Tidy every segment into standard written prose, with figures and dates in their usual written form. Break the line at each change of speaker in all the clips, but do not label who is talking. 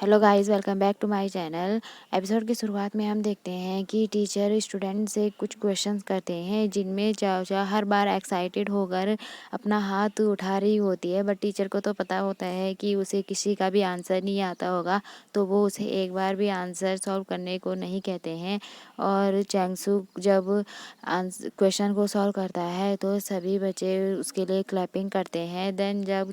Hello guys, welcome back to my channel. Episode की शुरुआत में हम देखते हैं कि टीचर स्टूडेंट से कुछ क्वेश्चंस करते हैं जिनमें चाचा हर बार एक्साइटेड होकर अपना हाथ उठा रही होती है। बट टीचर को तो पता होता है कि उसे किसी का भी आंसर नहीं आता होगा, तो वो उसे एक बार भी आंसर सॉल्व करने को नहीं कहते हैं। और चैंगसू जब क्वेश्चन को सॉल्व करता है तो सभी बच्चे उसके लिए क्लैपिंग करते हैं। देन जब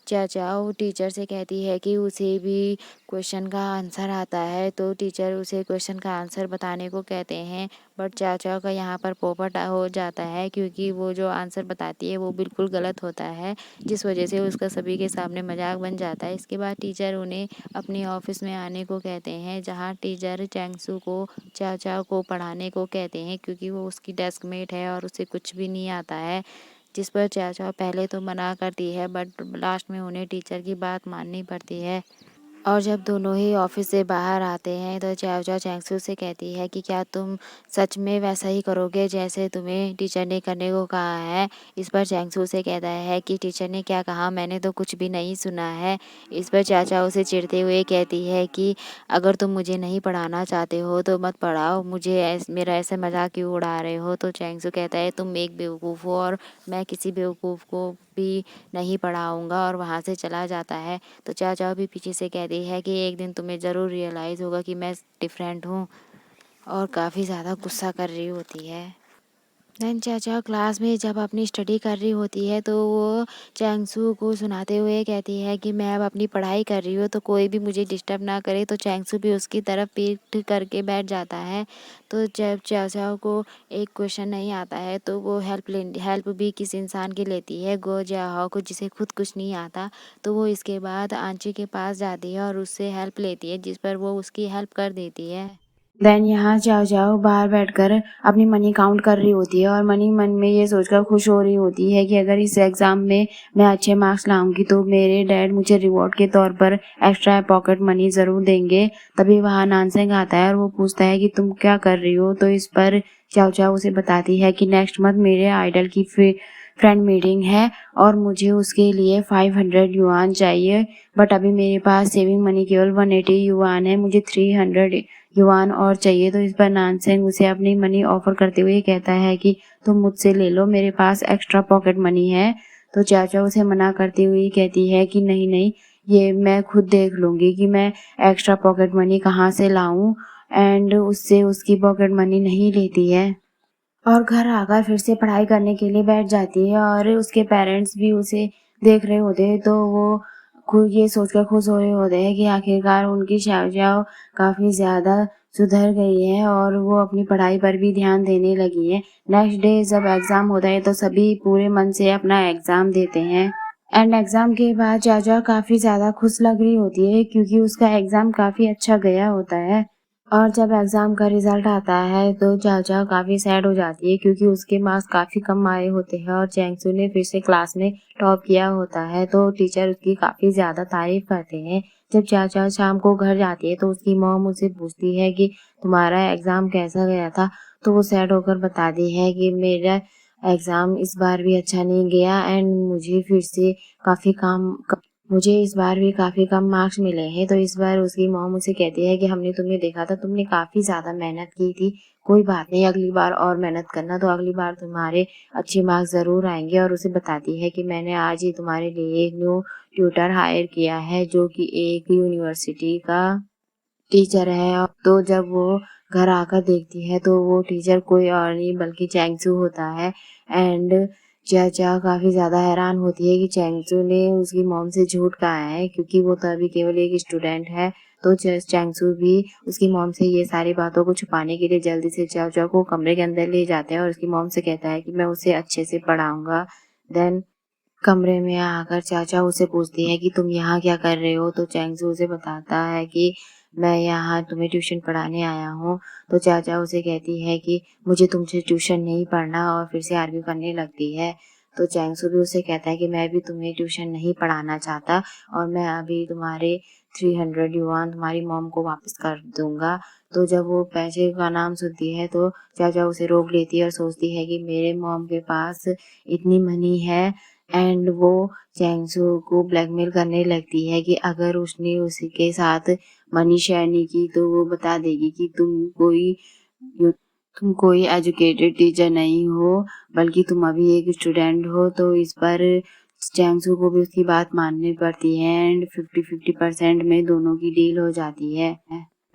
चाचाओ टीचर से कहती है कि उसे भी क्वेश्चन का आंसर आता है, तो टीचर उसे क्वेश्चन का आंसर बताने को कहते हैं। बट चाचा का यहाँ पर पोपट हो जाता है क्योंकि वो जो आंसर बताती है वो बिल्कुल गलत होता है, जिस वजह से उसका सभी के सामने मजाक बन जाता है। इसके बाद टीचर उन्हें अपने ऑफिस में आने को कहते हैं, जहाँ टीचर चैंगसू को चाचा को पढ़ाने को कहते हैं क्योंकि वो उसकी डेस्क मेट है और उसे कुछ भी नहीं आता है। जिस पर चाचा पहले तो मना करती है, बट लास्ट में उन्हें टीचर की बात माननी पड़ती है। और जब दोनों ही ऑफिस से बाहर आते हैं तो चाओ चैंगसू से कहती है कि क्या तुम सच में वैसा ही करोगे जैसे तुम्हें टीचर ने करने को कहा है। इस पर चैंगसू से कहता है कि टीचर ने क्या कहा, मैंने तो कुछ भी नहीं सुना है। इस पर चाचा उसे चिढ़ते हुए कहती है कि अगर तुम मुझे नहीं पढ़ाना चाहते हो तो मत पढ़ाओ, मुझे मेरा ऐसे मजाक क्यों उड़ा रहे हो। तो चैंगसू कहता है तुम एक बेवकूफ़ हो और मैं किसी बेवकूफ़ को भी नहीं पढ़ाऊँगा, और वहाँ से चला जाता है। तो चाचा भी पीछे से कहती है कि एक दिन तुम्हें ज़रूर रियलाइज़ होगा कि मैं डिफरेंट हूँ, और काफ़ी ज़्यादा गुस्सा कर रही होती है। देन चाचा क्लास में जब अपनी स्टडी कर रही होती है तो वो चैंगसू को सुनाते हुए कहती है कि मैं अब अपनी पढ़ाई कर रही हूँ, तो कोई भी मुझे डिस्टर्ब ना करे। तो चैंगसू भी उसकी तरफ पीठ करके बैठ जाता है। तो जब चाचा को एक क्वेश्चन नहीं आता है तो वो हेल्प भी किसी इंसान की लेती है, गो जाओ को, जिसे खुद कुछ नहीं आता। तो वो इसके बाद आंची के पास जाती है और उससे हेल्प लेती है, जिस पर वो उसकी हेल्प कर देती है। देन यहाँ जाओ जाओ बाहर बैठकर अपनी मनी काउंट कर रही होती है और मनी मन में ये सोचकर खुश हो रही होती है कि अगर इस एग्ज़ाम में मैं अच्छे मार्क्स लाऊंगी तो मेरे डैड मुझे रिवॉर्ड के तौर पर एक्स्ट्रा पॉकेट मनी ज़रूर देंगे। तभी वहाँ नानसेंग आता है और वो पूछता है कि तुम क्या कर रही हो। तो इस पर चाओ चाओ उसे बताती है कि नेक्स्ट मंथ मेरे आइडल की फ्रेंड मीटिंग है और मुझे उसके लिए 500 युआन चाहिए, बट अभी मेरे पास सेविंग मनी केवल 180 युआन है, मुझे 300 युआन और चाहिए। तो इस पर नानसेंग उसे अपनी मनी ऑफर करते हुए कहता है कि तुम मुझसे ले लो, मेरे पास एक्स्ट्रा पॉकेट मनी है। तो चाचा उसे मना करती हुई कहती है कि नहीं नहीं, ये मैं खुद देख लूँगी कि मैं एक्स्ट्रा पॉकेट मनी कहाँ से लाऊं। एंड उससे उसकी पॉकेट मनी नहीं लेती है और घर आकर फिर से पढ़ाई करने के लिए बैठ जाती है। और उसके पेरेंट्स भी उसे देख रहे होते हैं, तो वो खुद ये सोचकर खुश हो रहे होते हैं कि आखिरकार उनकी शाओ काफ़ी ज़्यादा सुधर गई है और वो अपनी पढ़ाई पर भी ध्यान देने लगी है। नेक्स्ट डे जब एग्ज़ाम होता है तो सभी पूरे मन से अपना एग्ज़ाम देते हैं। एंड एग्ज़ाम के बाद चाचा काफ़ी ज़्यादा खुश लग रही होती है क्योंकि उसका एग्ज़ाम काफ़ी अच्छा गया होता है। और जब एग्ज़ाम का रिज़ल्ट आता है तो चाचा काफ़ी सैड हो जाती है क्योंकि उसके मार्क्स काफ़ी कम आए होते हैं और चैंगसू ने फिर से क्लास में टॉप किया होता है, तो टीचर उसकी काफ़ी ज़्यादा तारीफ़ करते हैं। जब चाचा शाम को घर जाती है तो उसकी मॉम उससे पूछती है कि तुम्हारा एग्ज़ाम कैसा गया था। तो वो सैड होकर बताती है कि मेरा एग्ज़ाम इस बार भी अच्छा नहीं गया एंड काफ़ी काम मुझे इस बार भी काफ़ी कम मार्क्स मिले हैं। तो इस बार उसकी मॉम उसे कहती है कि हमने तुम्हें देखा था, तुमने काफ़ी ज़्यादा मेहनत की थी, कोई बात नहीं, अगली बार और मेहनत करना, तो अगली बार तुम्हारे अच्छे मार्क्स ज़रूर आएंगे। और उसे बताती है कि मैंने आज ही तुम्हारे लिए एक न्यू ट्यूटर हायर किया है जो कि एक यूनिवर्सिटी का टीचर है। और तो जब वो घर आकर देखती है तो वो टीचर कोई और नहीं बल्कि चैंगसू होता है। एंड चाचा काफ़ी ज़्यादा हैरान होती है कि चैंगसू ने उसकी मॉम से झूठ कहा है क्योंकि वो तो अभी केवल एक स्टूडेंट है। तो चैंगसू भी उसकी मॉम से ये सारी बातों को छुपाने के लिए जल्दी से चाचा को कमरे के अंदर ले जाते हैं और उसकी मॉम से कहता है कि मैं उसे अच्छे से पढ़ाऊंगा। देन कमरे में आकर चाचा उसे पूछती है कि तुम यहाँ क्या कर रहे हो। तो चैंगसू उसे बताता है कि मैं यहाँ तुम्हें ट्यूशन पढ़ाने आया हूँ। तो चाचा उसे कहती है कि मुझे तुमसे ट्यूशन नहीं पढ़ना, और फिर से आर्ग्यू करने लगती है। तो चैंगसू भी उसे कहता है कि मैं भी तुम्हें ट्यूशन नहीं पढ़ाना चाहता और मैं अभी तुम्हारे 300 युआन तुम्हारी मॉम को वापस कर दूंगा। तो जब वो पैसे का नाम सुनती है तो चाचा उसे रोक लेती है और सोचती है कि मेरे मॉम के पास इतनी मनी है एंड वो चैंगसू को ब्लैकमेल करने लगती है कि अगर उसने उसी के साथ मनी शेयर नहीं की तो वो बता देगी कि तुम कोई एजुकेटेड टीचर नहीं हो, बल्कि तुम अभी एक स्टूडेंट हो। तो इस पर चैंगसू को भी उसकी बात माननी पड़ती है एंड 50-50% में दोनों की डील हो जाती है।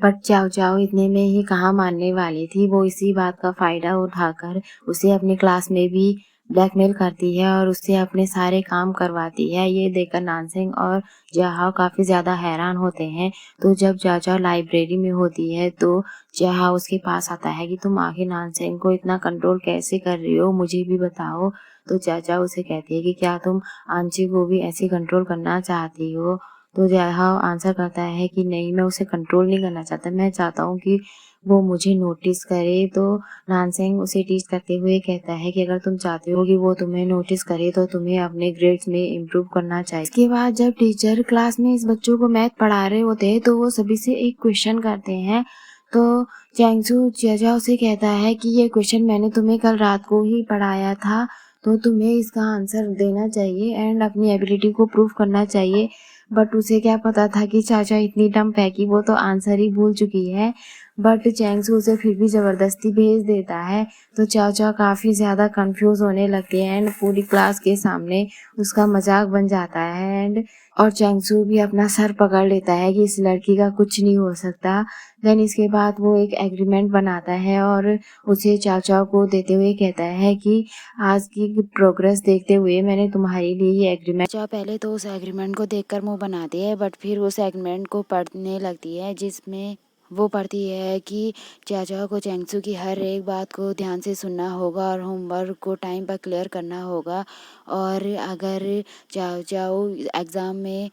बट चाओ चाओ इतने में ही कहाँ मानने वाली थी। वो इसी बात का फायदा उठाकर उसे अपनी क्लास में भी ब्लैकमेल करती है और उससे अपने सारे काम करवाती है। ये देखकर नानसिंग और जहाओ काफी ज्यादा हैरान होते हैं। तो जब चाचा लाइब्रेरी में होती है तो जहाओ उसके पास आता है कि तुम आखिर नानसिंग को इतना कंट्रोल कैसे कर रही हो, मुझे भी बताओ। तो चाचा उसे कहती है कि क्या तुम आंची को भी ऐसे कंट्रोल करना चाहती हो। तो जहाओ आंसर करता है कि नहीं, मैं उसे कंट्रोल नहीं करना चाहता, मैं चाहता हूँ कि वो मुझे नोटिस करे। तो नानसेंग उसे टीच करते हुए कहता है कि अगर तुम चाहते हो कि वो तुम्हें नोटिस करे तो तुम्हें अपने ग्रेड्स में इम्प्रूव करना चाहिए। इसके बाद जब टीचर क्लास में इस बच्चों को मैथ पढ़ा रहे होते हैं तो वो सभी से एक क्वेश्चन करते हैं। तो चैंगसू चाचा उसे कहता है कि ये क्वेश्चन मैंने तुम्हें कल रात को ही पढ़ाया था, तो तुम्हें इसका आंसर देना चाहिए एंड अपनी एबिलिटी को प्रूव करना चाहिए। बट उसे क्या पता था कि चाचा इतनी डम्प है कि वो तो आंसर ही भूल चुकी है। बट चैंगसू उसे फिर भी ज़बरदस्ती भेज देता है। तो चाचा काफ़ी ज़्यादा कंफ्यूज होने लगते हैं एंड पूरी क्लास के सामने उसका मजाक बन जाता है एंड और चैंगसू भी अपना सर पकड़ लेता है कि इस लड़की का कुछ नहीं हो सकता। देन इसके बाद वो एक एग्रीमेंट बनाता है और उसे चाचा को देते हुए कहता है कि आज की प्रोग्रेस देखते हुए मैंने तुम्हारे लिए ये एग्रीमेंट। चाचा पहले तो उस एग्रीमेंट को देखकर मुंह बनाती है, बट फिर उस एग्रीमेंट को पढ़ने लगती है, जिसमें वो पढ़ती है कि चाचा को चैंगसू की हर एक बात को ध्यान से सुनना होगा और होमवर्क को टाइम पर क्लियर करना होगा। और अगर चाओ चाओ एग्ज़ाम में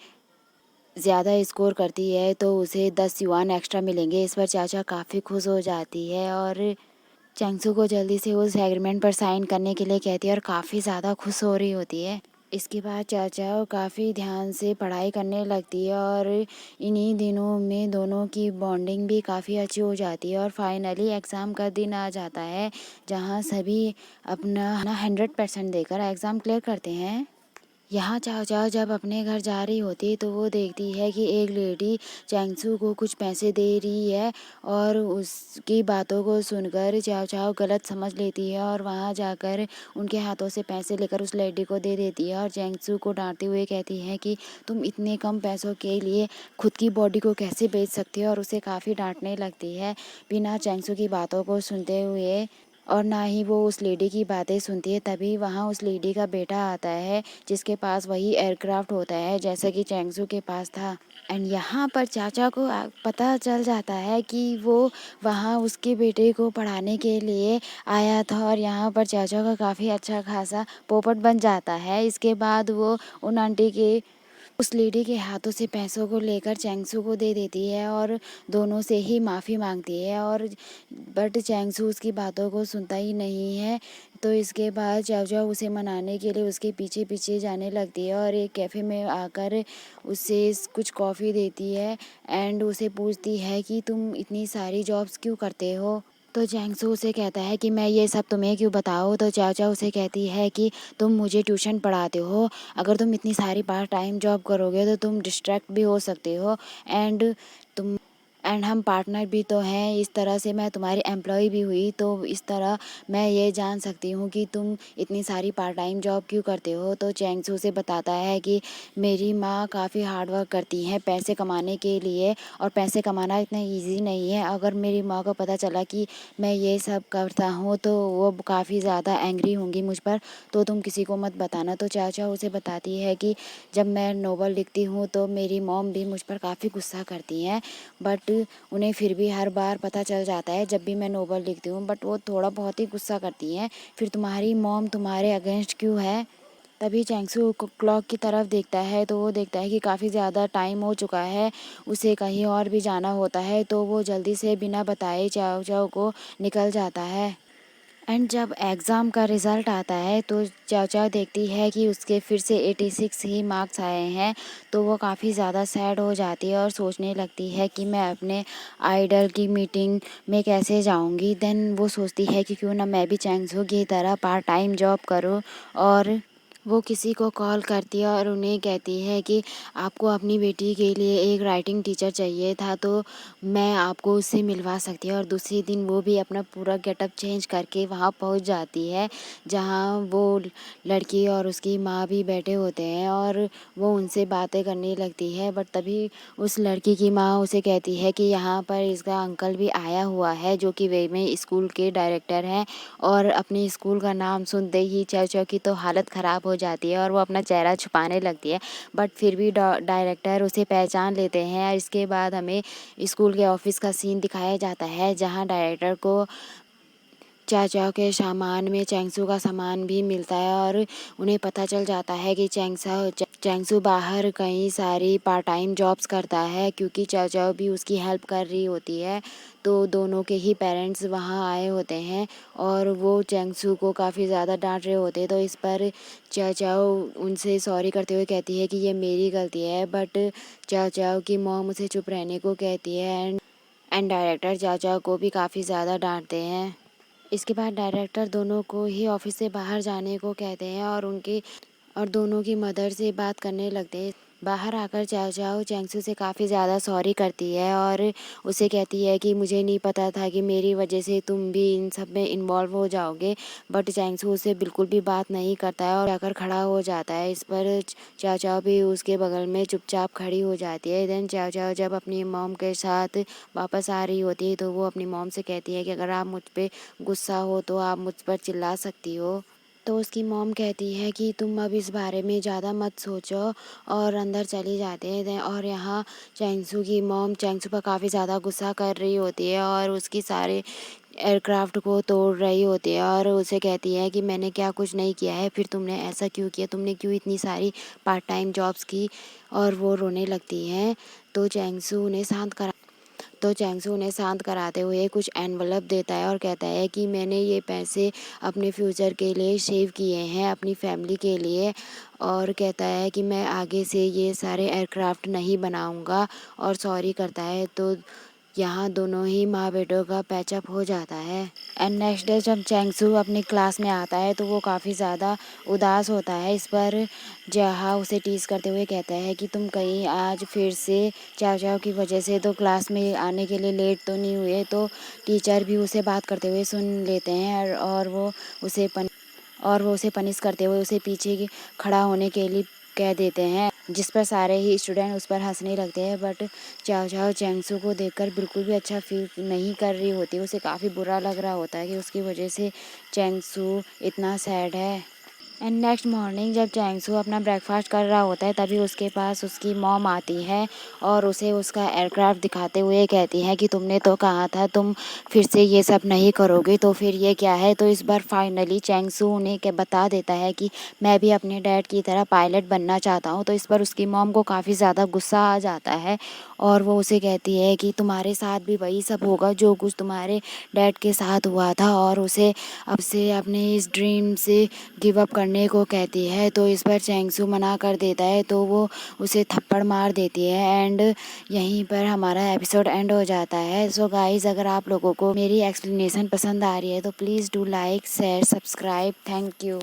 ज़्यादा स्कोर करती है तो उसे 10 युआन एक्स्ट्रा मिलेंगे। इस पर चाचा काफ़ी खुश हो जाती है और चैंगसू को जल्दी से उस एग्रीमेंट पर साइन करने के लिए कहती है और काफ़ी ज़्यादा खुश हो रही होती है। इसके बाद चाचा काफ़ी ध्यान से पढ़ाई करने लगती है और इन्हीं दिनों में दोनों की बॉन्डिंग भी काफ़ी अच्छी हो जाती है और फाइनली एग्ज़ाम का दिन आ जाता है, जहाँ सभी अपना 100% देकर एग्ज़ाम क्लियर करते हैं। यहाँ चाओ चाओ जब अपने घर जा रही होती है तो वो देखती है कि एक लेडी चैंगसू को कुछ पैसे दे रही है और उसकी बातों को सुनकर चाओ चाओ गलत समझ लेती है और वहाँ जाकर उनके हाथों से पैसे लेकर उस लेडी को दे देती है और चैंगसू को डांटते हुए कहती है कि तुम इतने कम पैसों के लिए खुद की बॉडी को कैसे बेच सकती हो, और उसे काफ़ी डांटने लगती है बिना चैंगसू की बातों को सुनते हुए। और ना ही वो उस लेडी की बातें सुनती है। तभी वहाँ उस लेडी का बेटा आता है जिसके पास वही एयरक्राफ्ट होता है जैसा कि चैंगसू के पास था। एंड यहाँ पर चाचा को पता चल जाता है कि वो वहाँ उसके बेटे को पढ़ाने के लिए आया था और यहाँ पर चाचा का काफ़ी अच्छा खासा पोपट बन जाता है। इसके बाद वो उन आंटी के उस लेडी के हाथों से पैसों को लेकर चैंगसू को दे देती है और दोनों से ही माफ़ी मांगती है और बट चैंगसू उसकी बातों को सुनता ही नहीं है। तो इसके बाद चाओ चाओ उसे मनाने के लिए उसके पीछे पीछे जाने लगती है और एक कैफ़े में आकर उसे कुछ कॉफ़ी देती है एंड उसे पूछती है कि तुम इतनी सारी जॉब्स क्यों करते हो। तो चैंगसू उसे कहता है कि मैं ये सब तुम्हें क्यों बताऊँ। तो चाओ चाओ उसे कहती है कि तुम मुझे ट्यूशन पढ़ाते हो, अगर तुम इतनी सारी पार्ट टाइम जॉब करोगे तो तुम डिस्ट्रैक्ट भी हो सकते हो एंड तुम एंड हम पार्टनर भी तो हैं। इस तरह से मैं तुम्हारी एम्प्लॉय भी हुई, तो इस तरह मैं ये जान सकती हूँ कि तुम इतनी सारी पार्ट टाइम जॉब क्यों करते हो। तो चैंगसू से बताता है कि मेरी माँ काफ़ी हार्ड वर्क करती हैं पैसे कमाने के लिए और पैसे कमाना इतना इजी नहीं है। अगर मेरी माँ को पता चला कि मैं ये सब करता हूँ तो वो काफ़ी ज़्यादा एंग्री होंगी मुझ पर, तो तुम किसी को मत बताना। तो चाचा उसे बताती है कि जब मैं नोवेल लिखती हूँ तो मेरी मॉम भी मुझ पर काफ़ी गुस्सा करती हैं, बट उन्हें फिर भी हर बार पता चल जाता है जब भी मैं नोवेल लिखती हूँ, बट वो थोड़ा बहुत ही गुस्सा करती हैं। फिर तुम्हारी मॉम तुम्हारे अगेंस्ट क्यों है। तभी चैंगसू क्लॉक की तरफ देखता है तो वो देखता है कि काफ़ी ज़्यादा टाइम हो चुका है, उसे कहीं और भी जाना होता है। तो वो जल्दी से बिना बताए चाओ चाओ को निकल जाता है। एंड जब एग्ज़ाम का रिज़ल्ट आता है तो चाचा देखती है कि उसके फिर से 86 ही मार्क्स आए हैं। तो वो काफ़ी ज़्यादा सैड हो जाती है और सोचने लगती है कि मैं अपने आइडल की मीटिंग में कैसे जाऊंगी। देन वो सोचती है कि क्यों ना मैं भी चैंगसू की तरह पार्ट टाइम जॉब करूं और वो किसी को कॉल करती है और उन्हें कहती है कि आपको अपनी बेटी के लिए एक राइटिंग टीचर चाहिए था, तो मैं आपको उससे मिलवा सकती हूँ। और दूसरे दिन वो भी अपना पूरा गेटअप चेंज करके वहाँ पहुँच जाती है, जहाँ वो लड़की और उसकी माँ भी बैठे होते हैं और वो उनसे बातें करने लगती है। बट तभी उस लड़की की माँ उसे कहती है कि यहाँ पर इसका अंकल भी आया हुआ है, जो कि वे में स्कूल के डायरेक्टर हैं। और अपने स्कूल का नाम सुनते ही चाचा की तो हालत ख़राब हो जाती है और वो अपना चेहरा छुपाने लगती है। बट फिर भी डायरेक्टर उसे पहचान लेते हैं। इसके बाद हमें स्कूल के ऑफिस का सीन दिखाया जाता है, जहाँ डायरेक्टर को चाचा के सामान में चैंगसू का सामान भी मिलता है और उन्हें पता चल जाता है कि चैंगसू बाहर कई सारी पार्ट टाइम जॉब्स करता है, क्योंकि चाचा भी उसकी हेल्प कर रही होती है। तो दोनों के ही पेरेंट्स वहाँ आए होते हैं और वो चैंगसू को काफ़ी ज़्यादा डांट रहे होते हैं। तो इस पर चाचा उनसे सॉरी करते हुए कहती है कि ये मेरी गलती है। बट चाचा की मॉम उसे चुप रहने को कहती है एंड डायरेक्टर चाचा को भी काफ़ी ज़्यादा डांटते हैं। इसके बाद डायरेक्टर दोनों को ही ऑफिस से बाहर जाने को कहते हैं और दोनों की मदर से बात करने लगते हैं। बाहर आकर चाओ चाओ चैंगसू से काफ़ी ज़्यादा सॉरी करती है और उसे कहती है कि मुझे नहीं पता था कि मेरी वजह से तुम भी इन सब में इन्वॉल्व हो जाओगे। बट चैंगसू उससे बिल्कुल भी बात नहीं करता है और जाकर खड़ा हो जाता है। इस पर चाओ चाओ भी उसके बगल में चुपचाप खड़ी हो जाती है। देन चाओ चाओ जब अपनी मॉम के साथ वापस आ रही होती है, तो वो अपनी मॉम से कहती है कि अगर आप मुझ पे गुस्सा हो तो आप मुझ पर चिल्ला सकती हो। तो उसकी मॉम कहती है कि तुम अब इस बारे में ज़्यादा मत सोचो और अंदर चली जाते हैं। और यहाँ चैंगसू की मॉम चैंगसू पर काफ़ी ज़्यादा गुस्सा कर रही होती है और उसकी सारे एयरक्राफ्ट को तोड़ रही होती है और उसे कहती है कि मैंने क्या कुछ नहीं किया है, फिर तुमने ऐसा क्यों किया, तुमने क्यों इतनी सारी पार्ट टाइम जॉब्स की। और वो रोने लगती हैं। तो चैंगसू उन्हें शांत करा तो चैंगसू उन्हें शांत कराते हुए कुछ एनवलप देता है और कहता है कि मैंने ये पैसे अपने फ्यूचर के लिए सेव किए हैं, अपनी फैमिली के लिए। और कहता है कि मैं आगे से ये सारे एयरक्राफ्ट नहीं बनाऊंगा और सॉरी करता है। तो यहाँ दोनों ही माँ बेटों का पैचअप हो जाता है। एंड नेक्स्ट डे जब चैंगसू अपनी क्लास में आता है, तो वो काफ़ी ज़्यादा उदास होता है। इस पर जहा उसे टीज़ करते हुए कहता है कि तुम कहीं आज फिर से चाव चाव की वजह से तो क्लास में आने के लिए लेट तो नहीं हुए। तो टीचर भी उसे बात करते हुए सुन लेते हैं और वो उसे पनिश करते हुए उसे पीछे खड़ा होने के लिए कह देते हैं, जिस पर सारे ही स्टूडेंट उस पर हंसने लगते हैं। बट चाओ चाओ चैंगसू को देखकर बिल्कुल भी अच्छा फील नहीं कर रही होती। उसे काफ़ी बुरा लग रहा होता है कि उसकी वजह से चैंगसू इतना सैड है। एंड नेक्स्ट मॉर्निंग जब चैंगसू अपना ब्रेकफास्ट कर रहा होता है, तभी उसके पास उसकी मॉम आती है और उसे उसका एयरक्राफ्ट दिखाते हुए कहती है कि तुमने तो कहा था तुम फिर से ये सब नहीं करोगे, तो फिर ये क्या है। तो इस बार फाइनली चैंगसू उन्हें बता देता है कि मैं भी अपने डैड की तरह पायलट बनना चाहता हूँ। तो इस पर उसकी मॉम को काफ़ी ज़्यादा गुस्सा आ जाता है और वो उसे कहती है कि तुम्हारे साथ भी वही सब होगा जो कुछ तुम्हारे डैड के साथ हुआ था, और उसे अब से अपने इस ड्रीम से गिव अप करने को कहती है। तो इस पर चैंगसू मना कर देता है, तो वो उसे थप्पड़ मार देती है एंड यहीं पर हमारा एपिसोड एंड हो जाता है। सो गाइस, अगर आप लोगों को मेरी एक्सप्लेनेशन पसंद आ रही है तो please do like share subscribe. Thank you.